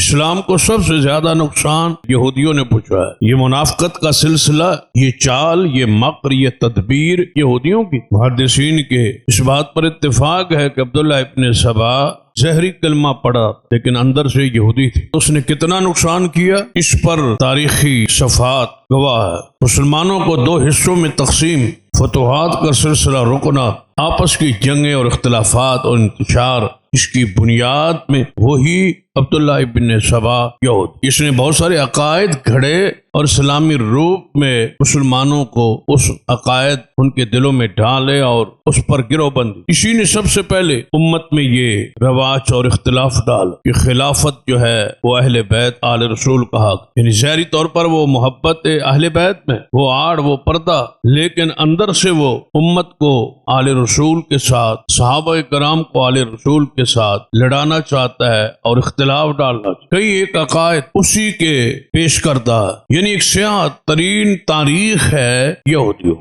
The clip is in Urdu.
اسلام کو سب سے زیادہ نقصان یہودیوں نے پہنچا ہے۔ یہ منافقت کا سلسلہ، یہ چال، یہ مکر، یہ تدبیر یہودیوں کی۔ محدثین کے اس بات پر اتفاق ہے کہ عبداللہ ابن سبا ظاہری کلمہ پڑھا لیکن اندر سے یہودی تھی۔ اس نے کتنا نقصان کیا اس پر تاریخی صفحات گواہ ہے۔ مسلمانوں کو دو حصوں میں تقسیم، فتوحات کا سلسلہ رکنا، آپس کی جنگیں اور اختلافات اور انتشار، اس کی بنیاد میں وہی عبداللہ ابن سبا یہود۔ اس نے بہت سارے عقائد گھڑے اور اسلامی روپ میں مسلمانوں کو اس عقائد ان کے دلوں میں ڈالے اور اس پر گروہ بندی۔ اسی نے سب سے پہلے امت میں یہ رواج اور اختلاف ڈال کہ خلافت جو ہے وہ اہل بیت آل رسول کا حق، یعنی ظاہری طور پر وہ محبت اہل بیت میں، وہ آڑ، وہ پردہ، لیکن اندر سے وہ امت کو آل رسول کے ساتھ، صحابہ کرام کو آل رسول کے ساتھ لڑانا چاہتا ہے اور اختلاف ڈالنا چاہتا ہے۔ کئی ایک عقائد اسی کے پیش کردہ، یعنی ایک سیاہ ترین تاریخ ہے یہودیوں۔